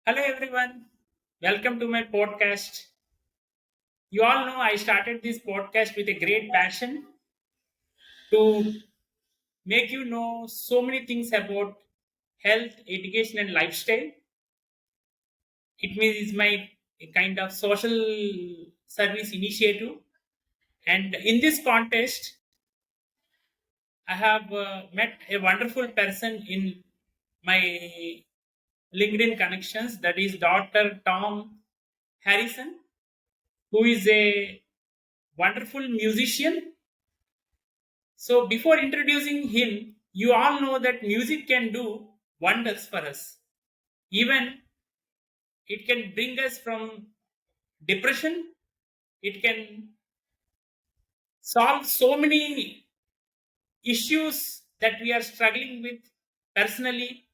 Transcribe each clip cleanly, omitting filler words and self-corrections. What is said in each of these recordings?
Hello everyone, welcome to my podcast. You all know I started this podcast with a great passion to make you know so many things about health, education, and lifestyle. It means my kind of social service initiative. And in this contest, I have met a wonderful person in my LinkedIn connections, that is Dr. Tom Harrison, who is a wonderful musician. So, before introducing him, you all know that music can do wonders for us. Even it can bring us from depression, it can solve so many issues that we are struggling with personally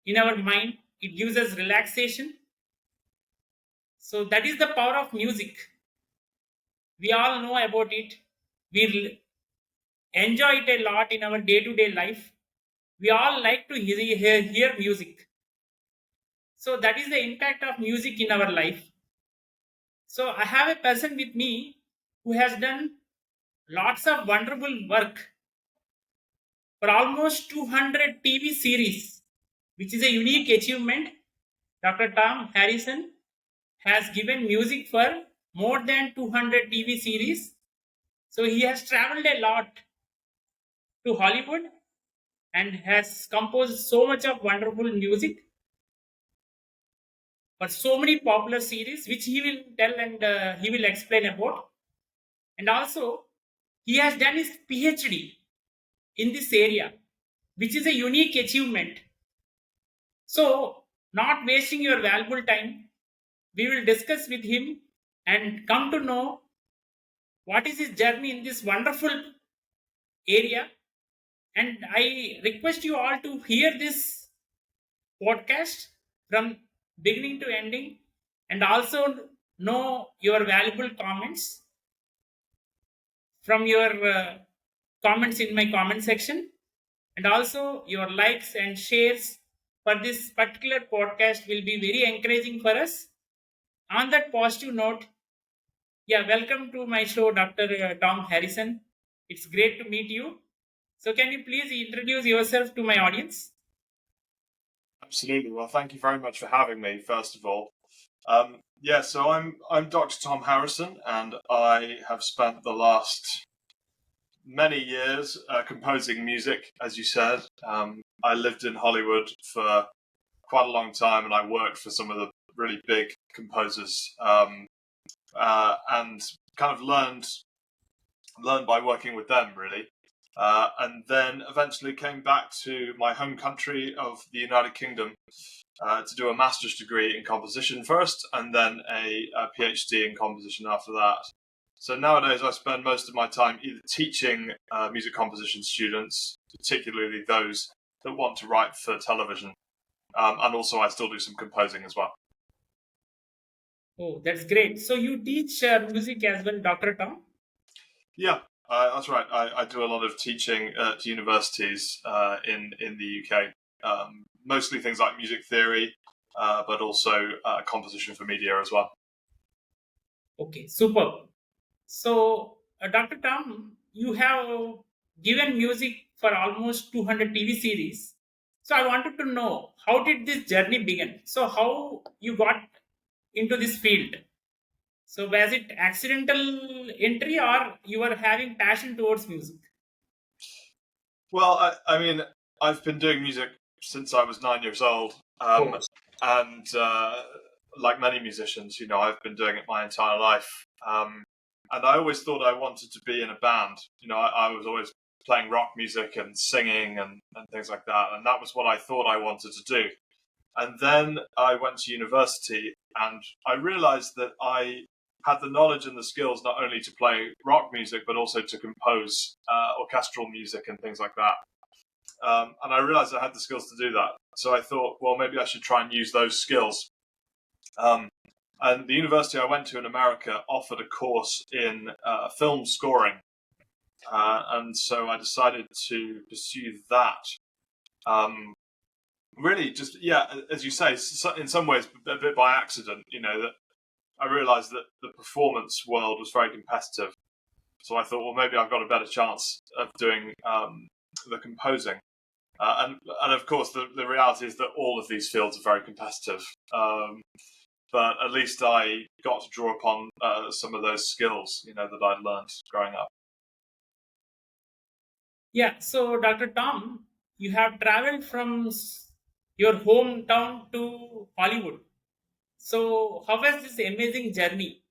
in our mind. It gives us relaxation. So, that is the power of music. We all know about it. We enjoy it a lot in our day to day life. We all like to hear music. So that is the impact of music in our life. So I have a person with me who has done lots of wonderful work for almost 200 TV series, which is a unique achievement. Dr. Tom Harrison has given music for more than 200 TV series. So he has traveled a lot to Hollywood and has composed so much of wonderful music for so many popular series, which he will tell and he will explain about. And also, he has done his PhD in this area, which is a unique achievement. So, not wasting your valuable time, we will discuss with him and come to know what is his journey in this wonderful area. And I request you all to hear this podcast from beginning to ending and also know your valuable comments from your comments in my comment section, and also your likes and shares for this particular podcast will be very encouraging for us. On that positive note, yeah, welcome to my show, Dr. Tom Harrison. It's great to meet you. So can you please introduce yourself to my audience? Absolutely. Well, thank you very much for having me, first of all. So I'm Dr. Tom Harrison, and I have spent the last many years composing music, as you said. I lived in Hollywood for quite a long time, and I worked for some of the really big composers, and kind of learned by working with them, really. And then eventually came back to my home country of the United Kingdom to do a master's degree in composition first, and then a PhD in composition after that. So nowadays, I spend most of my time either teaching music composition students, particularly those that want to write for television, and also I still do some composing as well. Oh, that's great. So you teach music as well, Dr. Tom? Yeah, that's right. I do a lot of teaching at universities in the UK, mostly things like music theory, but also composition for media as well. Okay, superb. So, Dr. Tom, you have given music for almost 200 TV series. So, I wanted to know how did this journey begin? So, how you got into this field? So, was it accidental entry or you were having passion towards music? Well, I mean, I've been doing music since I was 9 years old, Oh, and like many musicians, I've been doing it my entire life. And I always thought I wanted to be in a band. I was always playing rock music and singing and things like that, and that was what I thought I wanted to do. And then I went to university, and I realized that I had the knowledge and the skills not only to play rock music, but also to compose orchestral music and things like that. And I realized I had the skills to do that. So I thought, well, maybe I should try and use those skills. Um, and the university I went to in America offered a course in film scoring. And so I decided to pursue that. Um, really just, yeah, as you say, in some ways a bit by accident. That I realised that the performance world was very competitive. So I thought, well, maybe I've got a better chance of doing the composing. And of course, the reality is that all of these fields are very competitive. But at least I got to draw upon some of those skills, that I'd learned growing up. Yeah, so Dr. Tom, you have traveled from your hometown to Hollywood. So, how was this amazing journey?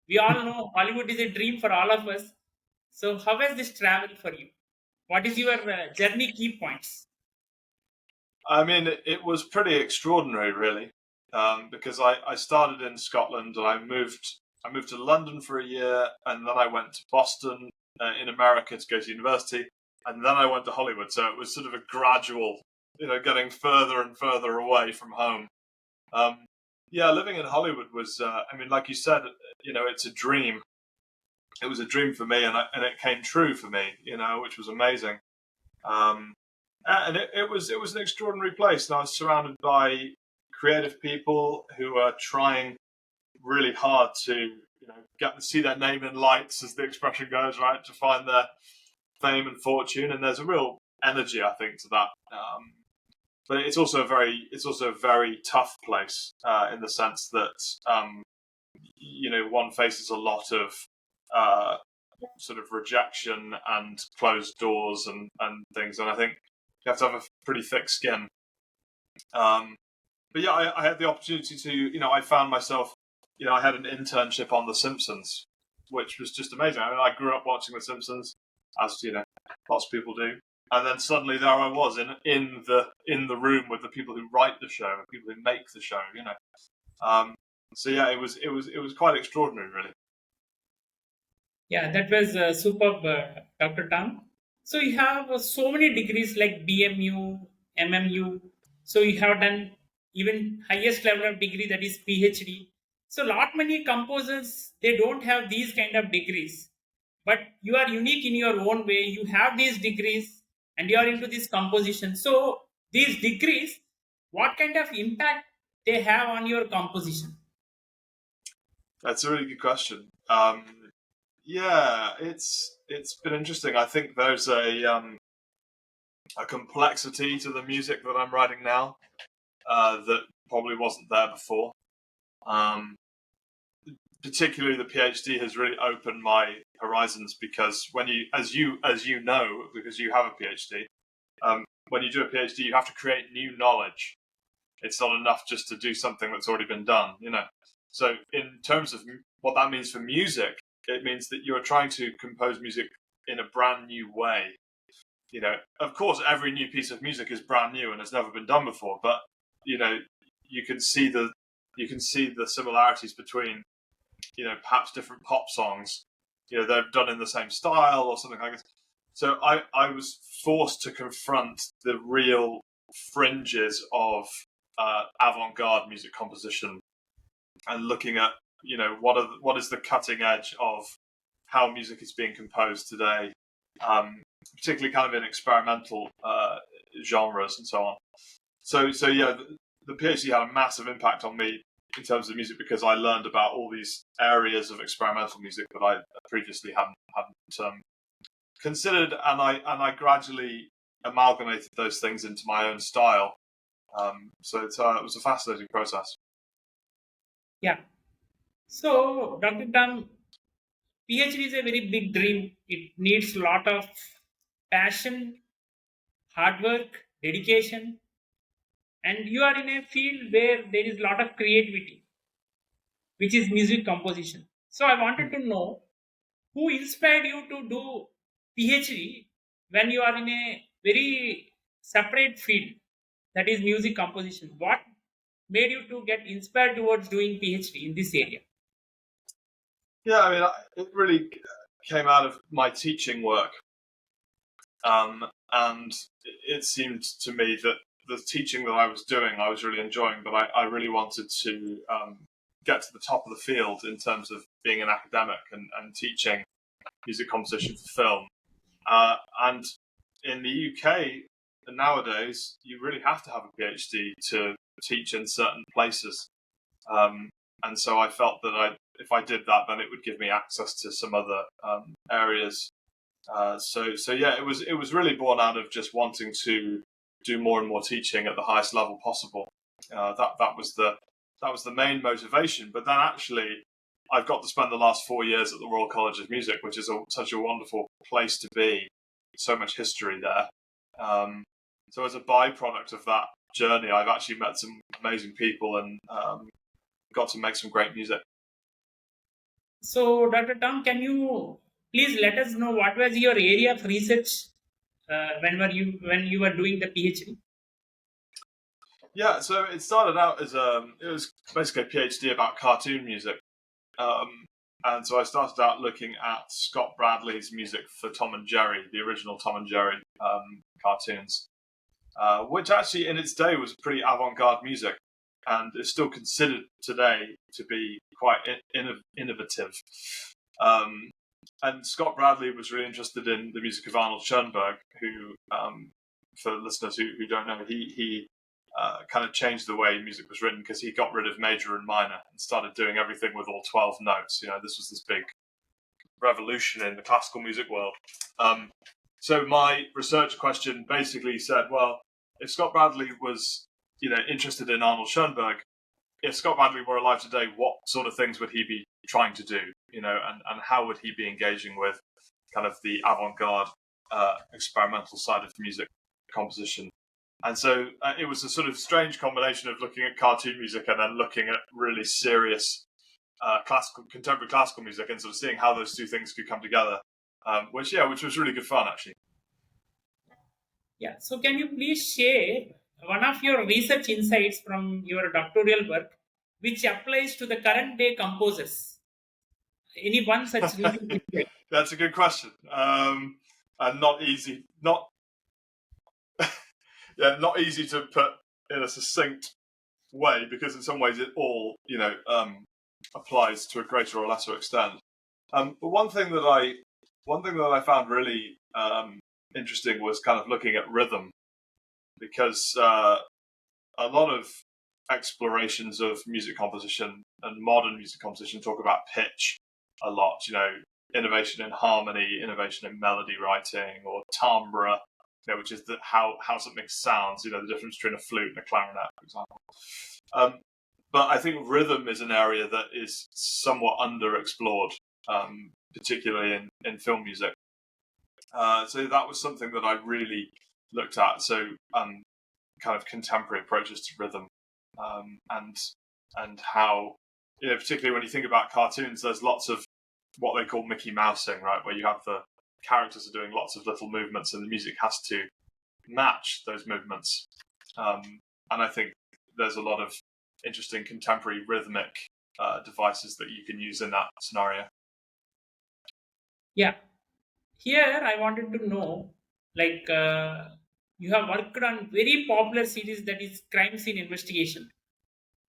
We all know Hollywood is a dream for all of us. So, how was this travel for you? What is your journey key points? I mean, it was pretty extraordinary, really, because I started in Scotland and I moved to London for a year, and then I went to Boston in America to go to university, and then I went to Hollywood. So it was sort of a gradual, getting further and further away from home. Um, yeah, living in Hollywood was, I mean, like you said, it's a dream. It was a dream for me, and it came true for me, which was amazing. Um, and it was an extraordinary place. And I was surrounded by creative people who are trying really hard to get to see their name in lights, as the expression goes, right, to find their fame and fortune. And there's a real energy, I think, to that. But it's also a very tough place in the sense that one faces a lot of uh, sort of rejection and closed doors and things. And I think you have to have a pretty thick skin. Um, but yeah, I had the opportunity to, I found myself, I had an internship on The Simpsons, which was just amazing. I mean, I grew up watching The Simpsons, as lots of people do. And then suddenly there I was in the room with the people who write the show, the people who make the show. So yeah, it was quite extraordinary, really. Yeah, that was superb, Dr. Tom. So you have so many degrees like BMU, MMU. So you have done even highest level of degree, that is PhD. So lot many composers, they don't have these kind of degrees, but you are unique in your own way. You have these degrees and you are into this composition. So these degrees, what kind of impact they have on your composition? That's a really good question. Yeah, it's been interesting. I think there's a complexity to the music that I'm writing now that probably wasn't there before. Um, Particularly, the PhD has really opened my horizons because when as you know, because you have a PhD, when you do a PhD, you have to create new knowledge. It's not enough just to do something that's already been done. So, in terms of what that means for music, it means that you're trying to compose music in a brand new way. Of course, every new piece of music is brand new and has never been done before. But you know, you can see the similarities between perhaps different pop songs. They're done in the same style or something like this. So I was forced to confront the real fringes of avant-garde music composition and looking at what is the cutting edge of how music is being composed today, particularly kind of in experimental genres and so on. So yeah, the PhD had a massive impact on me in terms of music because I learned about all these areas of experimental music that I previously hadn't considered, and I gradually amalgamated those things into my own style. So it was a fascinating process. Yeah. So, Dr. Tam, PhD is a very big dream. It needs a lot of passion, hard work, dedication, and you are in a field where there is a lot of creativity, which is music composition. So, I wanted to know who inspired you to do PhD when you are in a very separate field, that is music composition. What made you to get inspired towards doing PhD in this area? Yeah, I mean, it really came out of my teaching work, and it seemed to me that the teaching that I was doing, I was really enjoying, but I really wanted to get to the top of the field in terms of being an academic and teaching music composition for film. And in the UK, nowadays you really have to have a PhD to teach in certain places. And so I felt that if I did that, then it would give me access to some other areas. So yeah, it was really born out of just wanting to do more and more teaching at the highest level possible. That was the main motivation. But then actually, I've got to spend the last 4 years at the Royal College of Music, which is such a wonderful place to be. So much history there. So as a byproduct of that journey, I've actually met some amazing people and got to make some great music. So, Dr. Tom, can you please let us know what was your area of research when you were doing the PhD? Yeah, so it started out as it was basically a PhD about cartoon music, and so I started out looking at Scott Bradley's music for Tom and Jerry, the original Tom and Jerry cartoons, which actually in its day was pretty avant-garde music, and is still considered today to be quite innovative. And Scott Bradley was really interested in the music of Arnold Schoenberg, who, for listeners who don't know, he kind of changed the way music was written because he got rid of major and minor and started doing everything with all 12 notes. This was this big revolution in the classical music world. So my research question basically said, well, if Scott Bradley was, interested in Arnold Schoenberg, if Scott Bradley were alive today, what sort of things would he be trying to do? And how would he be engaging with kind of the avant-garde experimental side of music composition? And so it was a sort of strange combination of looking at cartoon music and then looking at really serious contemporary classical music, and sort of seeing how those two things could come together, which was really good fun, actually. Yeah. So, can you please share one of your research insights from your doctoral work, which applies to the current day composers? Any one such research insight? That's a good question, and not easy. Not easy to put in a succinct way, because in some ways it all applies to a greater or lesser extent. But one thing that I found really interesting was kind of looking at rhythm, because a lot of explorations of music composition and modern music composition talk about pitch a lot. Innovation in harmony, innovation in melody writing, or timbre, which is how something sounds. The difference between a flute and a clarinet, for example. But I think rhythm is an area that is somewhat underexplored, particularly in film music. So that was something that I really looked at. So kind of contemporary approaches to rhythm, and how, particularly when you think about cartoons, there's lots of what they call Mickey Mousing, right, where you have the characters are doing lots of little movements and the music has to match those movements. And I think there's a lot of interesting contemporary rhythmic devices that you can use in that scenario. Yeah. Here, I wanted to know, like, you have worked on very popular series that is Crime Scene Investigation.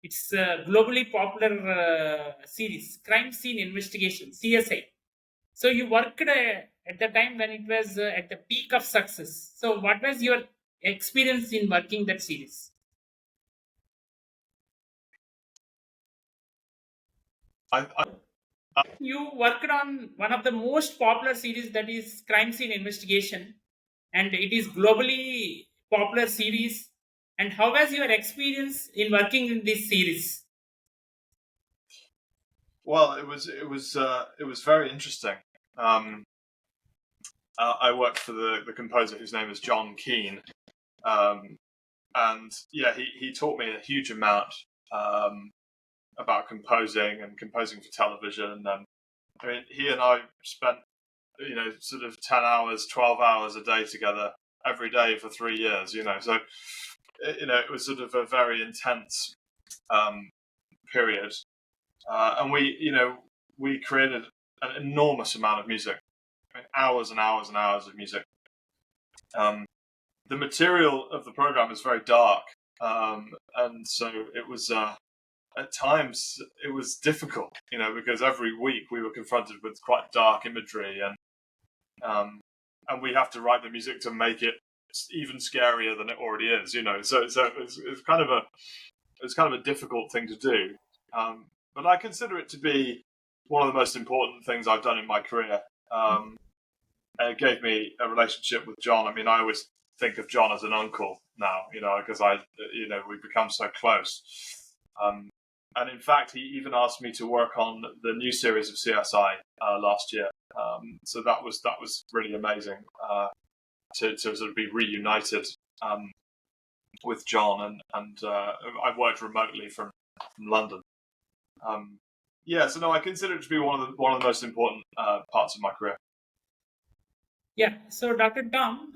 It's a globally popular series, Crime Scene Investigation, CSI. So you worked at the time when it was at the peak of success. So what was your experience in working that series? You worked on one of the most popular series that is Crime Scene Investigation, and it is globally popular series. And how was your experience in working in this series? Well, it was very interesting. I worked for the composer whose name is John Keane, and yeah, he taught me a huge amount about composing and composing for television. And I mean, he and I spent sort of 10 hours, 12 hours a day together every day for 3 years. So it was sort of a very intense period, and we created an enormous amount of music. I mean, hours and hours and hours of music. The material of the program is very dark, and so it was at times it was difficult, because every week we were confronted with quite dark imagery, and we have to write the music to make it even scarier than it already is. So it's kind of a difficult thing to do. But I consider it to be one of the most important things I've done in my career. And it gave me a relationship with John. I mean, I always think of John as an uncle now, because we've become so close. And in fact, he even asked me to work on the new series of CSI last year. So that was really amazing to sort of be reunited with John, and I've worked remotely from London. So no, I consider it to be one of the most important parts of my career. Yeah. So, Dr. Tom,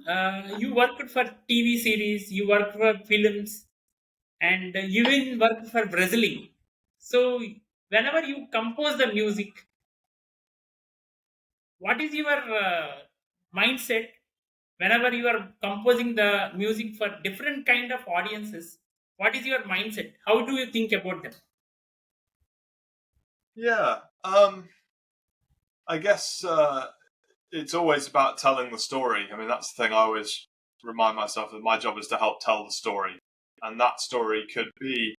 you worked for TV series, you worked for films, and you even worked for wrestling. So, whenever you compose the music, what is your mindset whenever you are composing the music for different kind of audiences? What is your mindset? How do you think about them? Yeah, I guess it's always about telling the story. I mean, that's the thing I always remind myself that my job is to help tell the story, and that story could be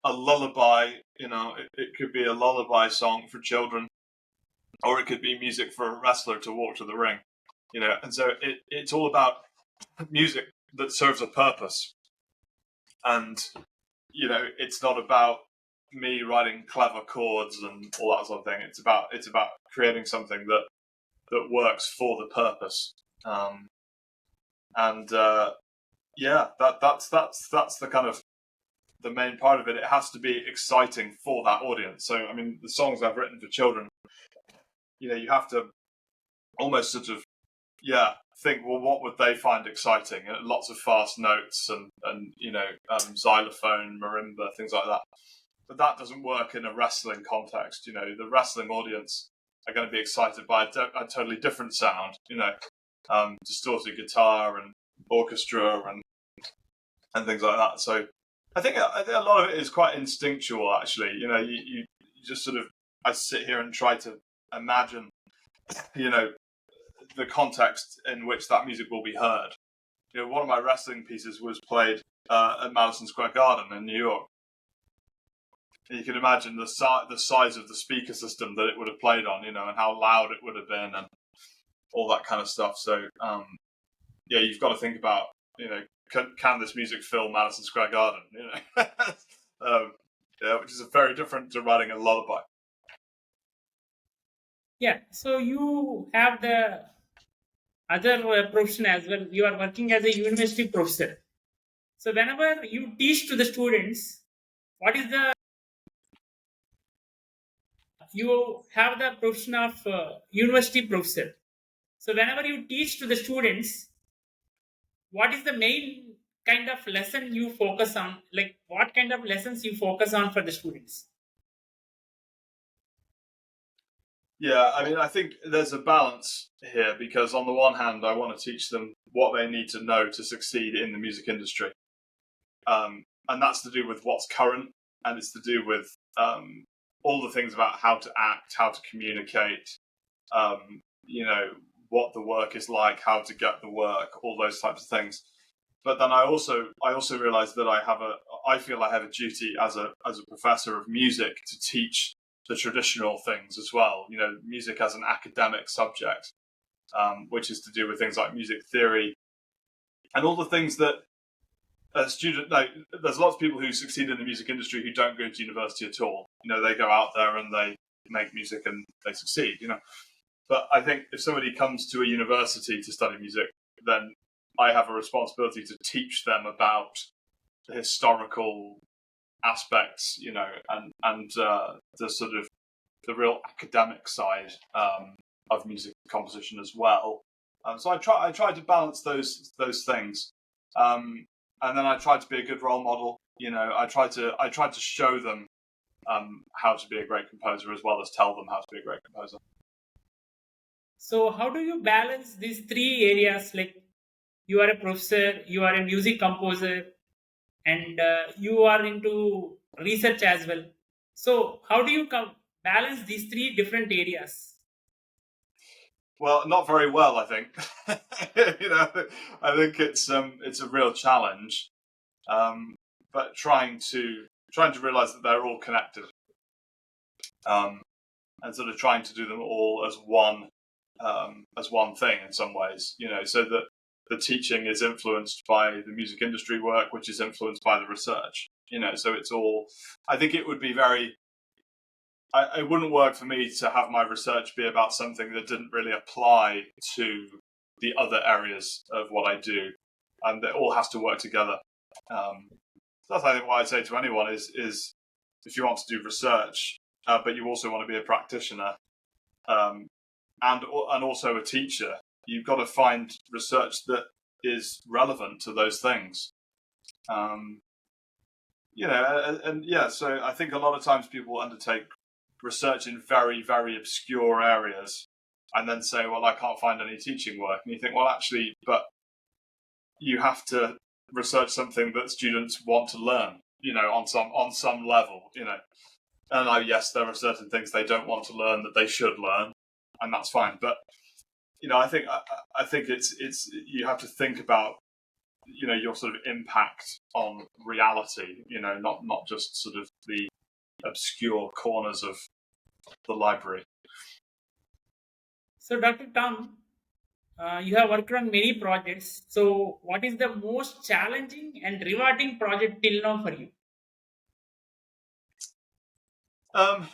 a lullaby. It could be a lullaby song for children, or it could be music for a wrestler to walk to the ring. And so it's all about music that serves a purpose, and it's not about me writing clever chords and all that sort of thing. It's about creating something that works for the purpose. And that's the kind of the main part of it. It has to be exciting for that audience. So I mean, the songs I've written for children, you have to almost sort of think, well, what would they find exciting? Lots of fast notes and xylophone, marimba, things like that. But that doesn't work in a wrestling context. The wrestling audience are going to be excited by a totally different sound. Distorted guitar and orchestra and things like that. So I think a lot of it is quite instinctual. Actually, you just sort of, I sit here and try to imagine, the context in which that music will be heard. One of my wrestling pieces was played at Madison Square Garden in New York. And you can imagine the size of the speaker system that it would have played on, and how loud it would have been and all that kind of stuff. So, you've got to think about, can this music fill Madison Square Garden? Which is very different to writing a lullaby. Yeah. So you have the other profession as well. You are working as a university professor. So whenever you teach to the students, what is the you have the profession of university professor. So whenever you teach to the students, what is the main kind of lesson you focus on? Like what kind of lessons you focus on for the students? Yeah, I mean, I think there's a balance here because on the one hand, I want to teach them what they need to know to succeed in the music industry. And that's to do with what's current, and it's to do with all the things about how to act, how to communicate, what the work is like, how to get the work, all those types of things. But then I also realize that I feel I have a duty as a professor of music to teach the traditional things as well. Music as an academic subject, which is to do with things like music theory and all the things that a student, like, there's lots of people who succeed in the music industry who don't go to university at all. They go out there and they make music and they succeed. But I think if somebody comes to a university to study music, then I have a responsibility to teach them about the historical aspects, and the sort of the real academic side of music composition as well. So I try to balance those things, and then I try to be a good role model. I try to show them how to be a great composer as well as tell them how to be a great composer. So how do you balance these three areas? Like you are a professor, you are a music composer, and you are into research as well. So how do you balance these three different areas? Well, not very well, I think. I think it's a real challenge, but trying to realize that they're all connected, um, and sort of trying to do them all as one thing in some ways. So that the teaching is influenced by the music industry work, which is influenced by the research. So it's all. I think it would be very. It wouldn't work for me to have my research be about something that didn't really apply to the other areas of what I do, and it all has to work together. So that's, I think, what I'd say to anyone is if you want to do research, but you also want to be a practitioner, um, and also a teacher, you've got to find research that is relevant to those things. Yeah. So I think a lot of times people undertake research in very, very obscure areas and then say, well, I can't find any teaching work. And you think, well, actually, but you have to research something that students want to learn, on some level, And yes, there are certain things they don't want to learn that they should learn, and that's fine. But, I think it's you have to think about, your sort of impact on reality, not just sort of the obscure corners of the library. So, Dr. Tom, you have worked on many projects. So, what is the most challenging and rewarding project till now for you? Um,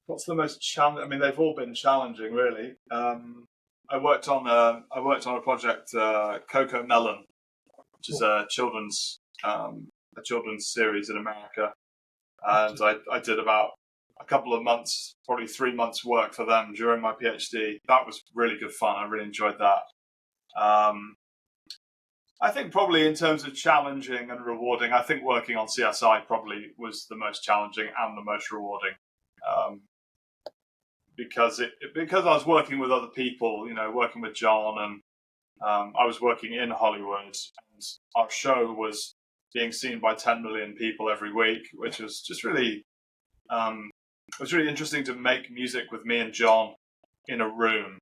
what's the most challenging? I mean, they've all been challenging, really. I worked on a project, Coco Melon, which is a children's series in America, and I did about a couple of months, probably 3 months work for them during my PhD. That was really good fun. I really enjoyed that. I think probably in terms of challenging and rewarding, I think working on CSI probably was the most challenging and the most rewarding. Because I was working with other people, working with John, and I was working in Hollywood, and our show was being seen by 10 million people every week, which was just really, it was really interesting to make music with me and John in a room,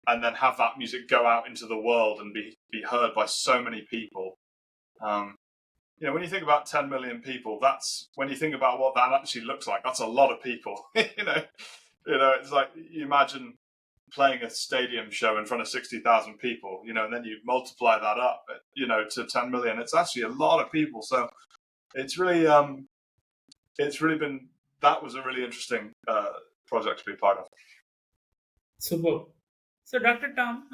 and then have that music go out into the world and be heard by so many people. When you think about 10 million people, that's when you think about what that actually looks like. That's a lot of people. It's like you imagine playing a stadium show in front of 60,000 people, and then you multiply that up, to 10 million. It's actually a lot of people. So it's really been, that was a really interesting project to be part of. Super. So, Dr. Tom,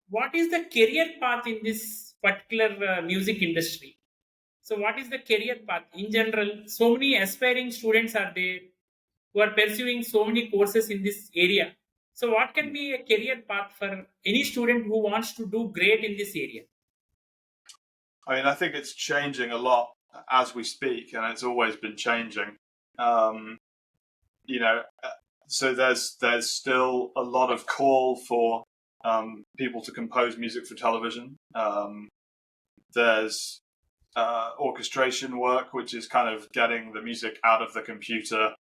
what is the career path in this particular music industry? So, what is the career path in general? So many aspiring students are there who are pursuing so many courses in this area. So, what can be a career path for any student who wants to do great in this area? I mean, I think it's changing a lot as we speak, and it's always been changing. So there's still a lot of call for people to compose music for television. There's orchestration work, which is kind of getting the music out of the computer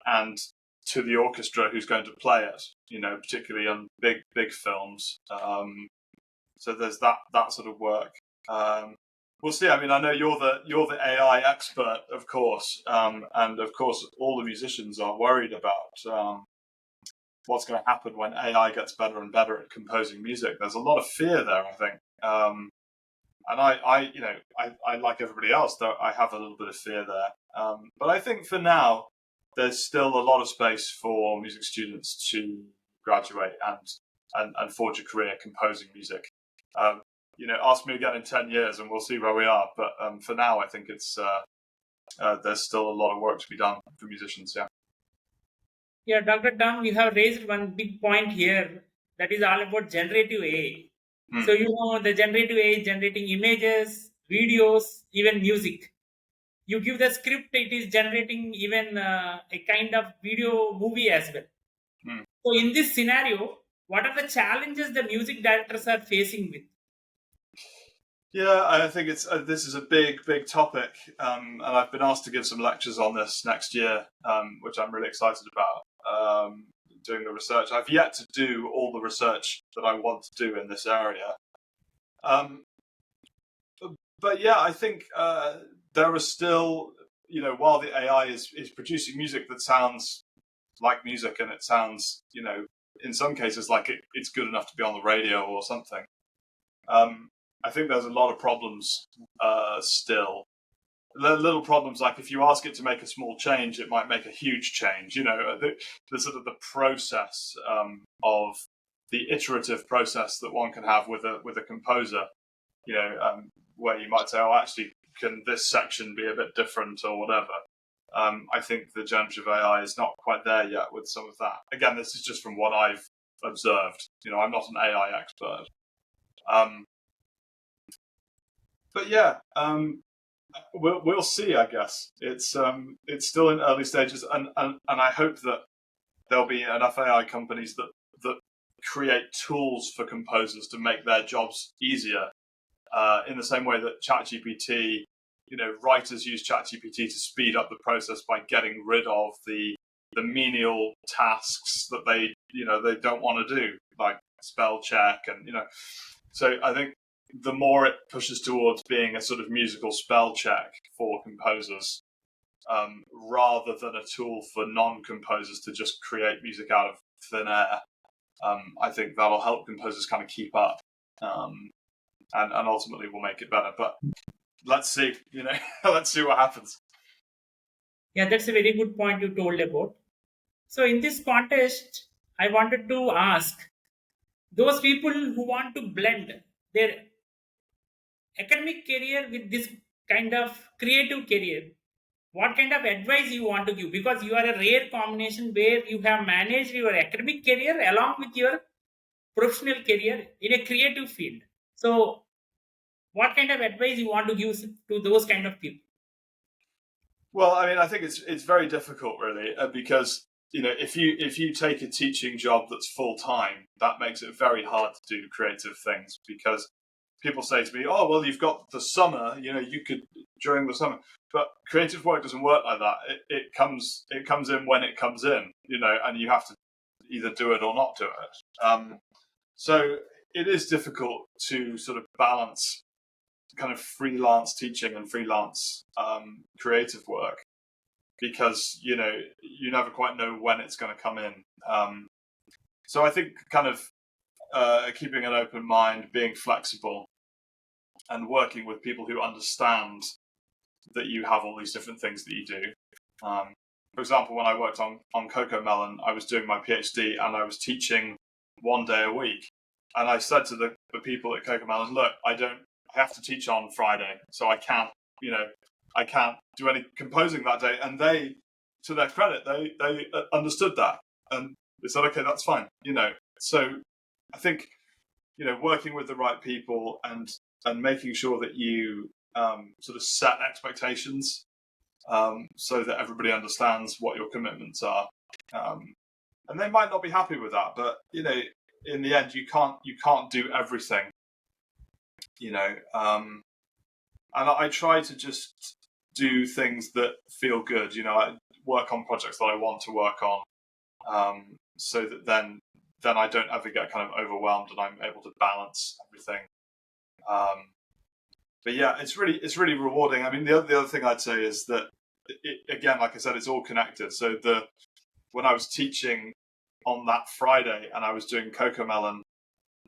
and to the orchestra who's going to play it, particularly on big films. So there's that sort of work. We'll see. I mean, I know you're the AI expert, of course, and of course, all the musicians are worried about what's going to happen when AI gets better and better at composing music. There's a lot of fear there, I think, and I like everybody else, though I have a little bit of fear there. But I think for now, there's still a lot of space for music students to graduate and forge a career composing music. Ask me again in 10 years and we'll see where we are. But for now, I think it's there's still a lot of work to be done for musicians. Yeah. Yeah, Dr. Tom, you have raised one big point here that is all about generative AI. So, the generative AI is generating images, videos, even music. You give the script, it is generating even a kind of video movie as well. So, in this scenario, what are the challenges the music directors are facing with? Yeah, I think this is a big topic, and I've been asked to give some lectures on this next year, which I'm really excited about. doing the research. I've yet to do all the research that I want to do in this area. Um, but yeah, I think there are still, while the AI is producing music that sounds like music, and it sounds, in some cases like it's good enough to be on the radio or something. I think there's a lot of problems still. Little problems like if you ask it to make a small change, it might make a huge change. The sort of the process of the iterative process that one can have with a composer. Where you might say, "Oh, actually, can this section be a bit different or whatever?" I think the generative AI is not quite there yet with some of that. Again, this is just from what I've observed. I'm not an AI expert. But yeah, we'll see. I guess it's still in early stages, and I hope that there'll be enough AI companies that create tools for composers to make their jobs easier. In the same way that ChatGPT, writers use ChatGPT to speed up the process by getting rid of the menial tasks that they don't want to do, like spell check, and So I think the more it pushes towards being a sort of musical spell check for composers, rather than a tool for non-composers to just create music out of thin air, I think that'll help composers kind of keep up. And ultimately will make it better. But let's see, let's see what happens. Yeah, that's a very good point you told about. So, in this context, I wanted to ask those people who want to blend their academic career with this kind of creative career, what kind of advice you want to give? Because you are a rare combination where you have managed your academic career along with your professional career in a creative field. So, what kind of advice you want to give to those kind of people? Well, I mean, I think it's very difficult, really, because if you take a teaching job that's full time, that makes it very hard to do creative things, because people say to me, "Oh, well, you've got the summer, you could during the summer." But creative work doesn't work like that. It comes in when it comes in, and you have to either do it or not do it. So it is difficult to sort of balance kind of freelance teaching and freelance creative work, because you never quite know when it's going to come in. So I think kind of keeping an open mind, being flexible, and working with people who understand that you have all these different things that you do. For example, when I worked on Coco Melon, I was doing my PhD and I was teaching 1 day a week. And I said to the people at Coco Melon, "Look, I have to teach on Friday, so I can't do any composing that day." And they, to their credit, they understood that, and they said, "Okay, that's fine." So I think working with the right people and making sure that you sort of set expectations, so that everybody understands what your commitments are, and they might not be happy with that, but in the end, you can't do everything. And I try to just do things that feel good. I work on projects that I want to work on, so that then I don't ever get kind of overwhelmed, and I'm able to balance everything. But yeah, it's really rewarding. I mean, the other thing I'd say is that again, like I said, it's all connected. So when I was teaching on that Friday and I was doing Coco Melon,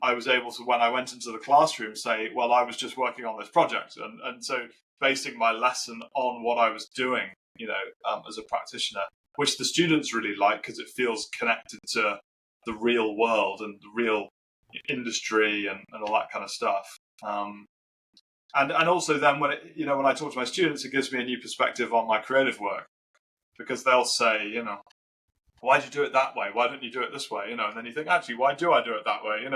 I was able to, when I went into the classroom, say, "Well, I was just working on this project," and so basing my lesson on what I was doing, as a practitioner, which the students really like, because it feels connected to the real world and the real industry and all that kind of stuff. And also then when I talk to my students, it gives me a new perspective on my creative work, because they'll say, "Why do you do it that way? Why don't you do it this way?" And then you think, actually, why do I do it that way? And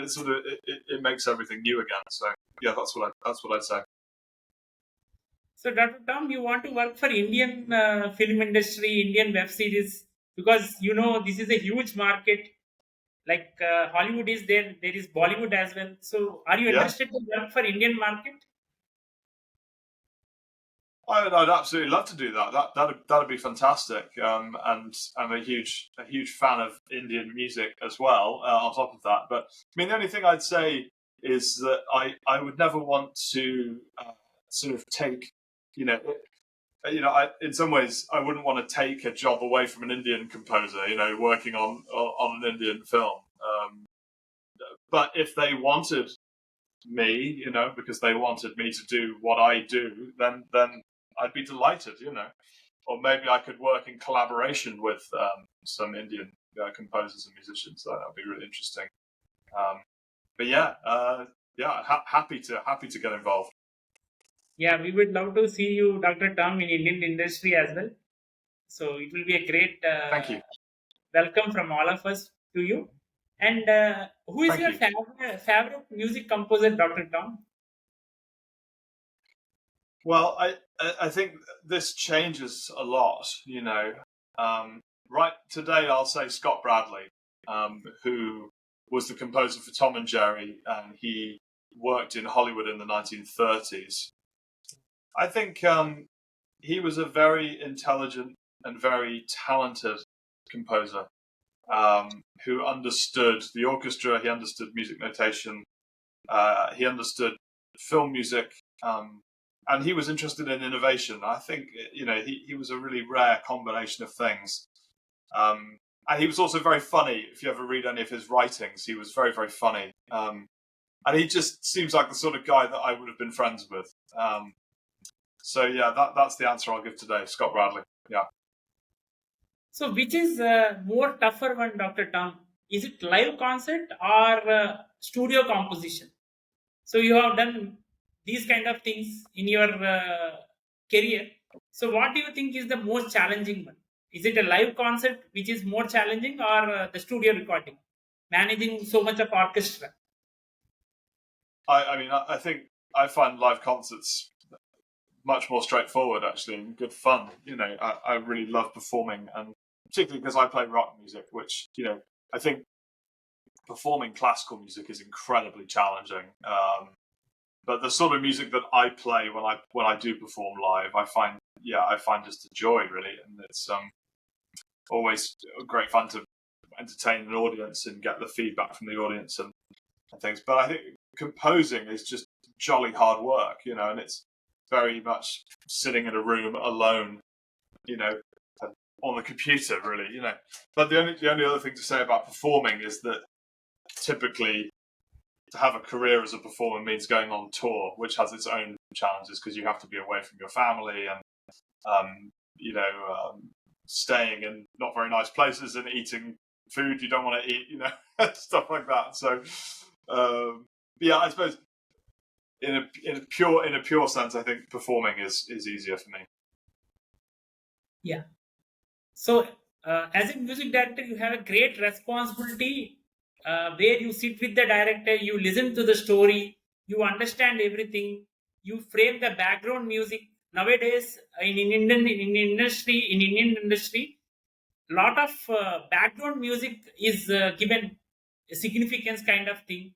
it sort of it makes everything new again. So yeah, that's what I'd say. So, Dr. Tom, you want to work for Indian film industry, Indian web series, because this is a huge market. Like Hollywood is there, there is Bollywood as well. So, are you Yeah. interested to work for Indian market? I'd absolutely love to do that. That'd be fantastic. And I'm a huge fan of Indian music as well. On top of that, but I mean, the only thing I'd say is that I would never want to sort of take, you know, in some ways, I wouldn't want to take a job away from an Indian composer, working on an Indian film. But if they wanted me, because they wanted me to do what I do, then I'd be delighted, Or maybe I could work in collaboration with some Indian composers and musicians. That would be really interesting. But yeah, happy to get involved. Yeah, we would love to see you, Dr. Tom, in Indian industry as well. So it will be a great Thank you. welcome from all of us to you. And who is Thank your you. favorite music composer, Dr. Tom? Well, I think this changes a lot, Right today, I'll say Scott Bradley, who was the composer for Tom and Jerry, and he worked in Hollywood in the 1930s. I think he was a very intelligent and very talented composer, who understood the orchestra, he understood music notation, he understood film music, and he was interested in innovation. I think, he was a really rare combination of things. And he was also very funny. If you ever read any of his writings, he was very, very funny. And he just seems like the sort of guy that I would have been friends with. So yeah, that's the answer I'll give today, Scott Bradley. Yeah. So, which is more tougher one, Dr. Tom? Is it live concert or studio composition? So, you have done these kind of things in your career. So, what do you think is the most challenging one? Is it a live concert which is more challenging, or the studio recording, managing so much of orchestra? I mean, I think I find live concerts much more straightforward, actually, and good fun. I really love performing, and particularly because I play rock music, which, I think performing classical music is incredibly challenging. But the sort of music that I play when I do perform live, I find just a joy, really, and it's always great fun to entertain an audience and get the feedback from the audience and things. But I think composing is just jolly hard work, and it's very much sitting in a room alone, on the computer, really, But the only other thing to say about performing is that typically to have a career as a performer means going on tour, which has its own challenges because you have to be away from your family and, staying in not very nice places and eating food you don't want to eat, stuff like that. So, yeah, I suppose in a pure sense, I think performing is easier for me. Yeah. So, as a music director, you have a great responsibility where you sit with the director, you listen to the story, you understand everything, you frame the background music. Nowadays, in Indian industry, lot of background music is given a significance kind of thing.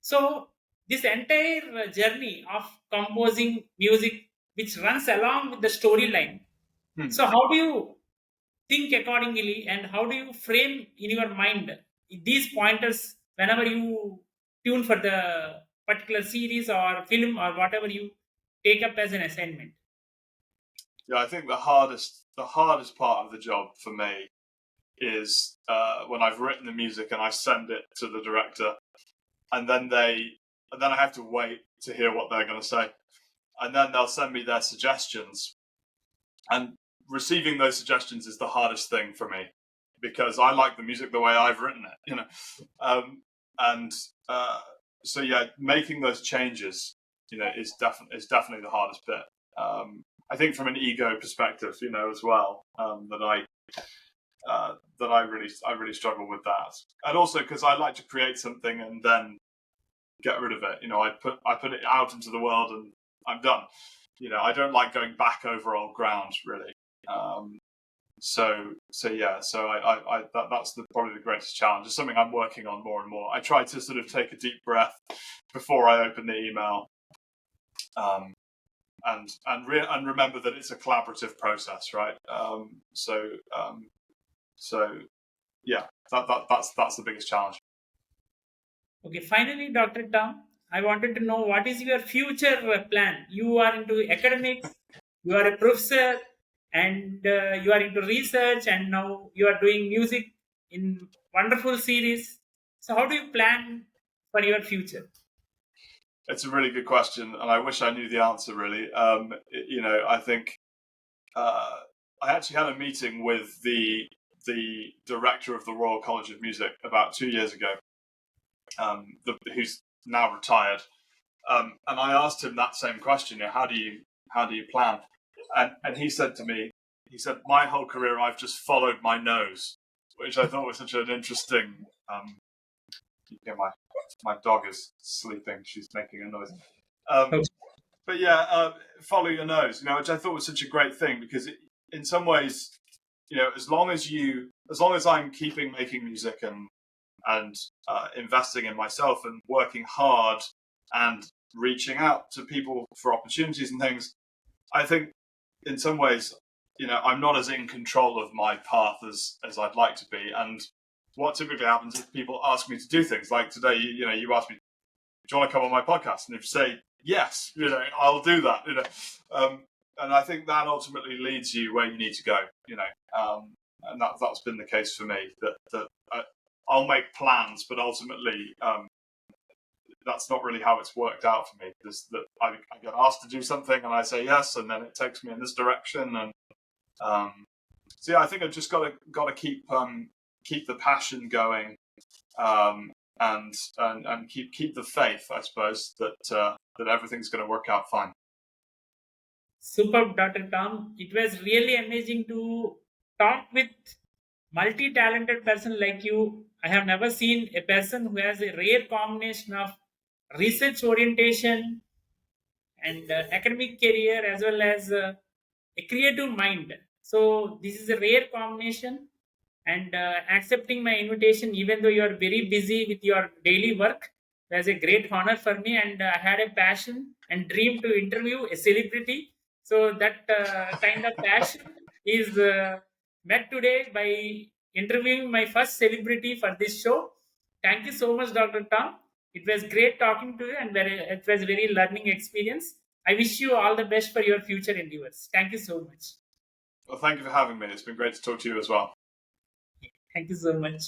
So, this entire journey of composing music, which runs along with the storyline. Hmm. So, how do you think accordingly, and how do you frame in your mind these pointers whenever you tune for the particular series or film or whatever you take up as an assignment? Yeah, I think the hardest part of the job for me is when I've written the music and I send it to the director, and then I have to wait to hear what they're going to say, and then they'll send me their suggestions, and receiving those suggestions is the hardest thing for me because I like the music the way I've written it, and so yeah, making those changes, is definitely the hardest bit. I think from an ego perspective, as well, that I really struggle with that, and also because I like to create something and then get rid of it. I put it out into the world and I'm done. I don't like going back over old ground, really. So that's probably the greatest challenge. It's something I'm working on more and more. I try to sort of take a deep breath before I open the email, and remember that it's a collaborative process, right? So yeah, that's the biggest challenge. Okay, finally, Dr. Tom, I wanted to know what is your future plan? You are into academics, you are a professor, and you are into research, and now you are doing music in wonderful series. So, how do you plan for your future? It's a really good question, and I wish I knew the answer. Really, I think uh, I actually had a meeting with the director of the Royal College of Music about 2 years ago, who's now retired, and I asked him that same question: how do you plan? And he said to me, he said, my whole career I've just followed my nose, which I thought was such an interesting. My dog is sleeping; she's making a noise. Um, Okay. but yeah, follow your nose, which I thought was such a great thing because in some ways, as long as I'm keeping making music and investing in myself and working hard and reaching out to people for opportunities and things, I think in some ways, I'm not as in control of my path as I'd like to be. And what typically happens is people ask me to do things like today. You asked me, do you want to come on my podcast? And if you say yes, I'll do that. And I think that ultimately leads you where you need to go. And that's been the case for me. That I'll make plans, but ultimately, that's not really how it's worked out for me. That I get asked to do something and I say yes, and then it takes me in this direction. And so yeah, I think I've just got to keep the passion going, and keep the faith, I suppose, that everything's going to work out fine. Superb, Dr. Tom. It was really amazing to talk with multi-talented person like you. I have never seen a person who has a rare combination of research orientation and academic career as well as a creative mind. So this is a rare combination, and accepting my invitation even though you are very busy with your daily work was a great honor for me, and I had a passion and dream to interview a celebrity. So that kind of passion is met today by interviewing my first celebrity for this show. Thank you so much, Dr. Tom. It was great talking to you, and it was very learning experience. I wish you all the best for your future endeavors. Thank you so much. Well, thank you for having me. It's been great to talk to you as well. Thank you so much.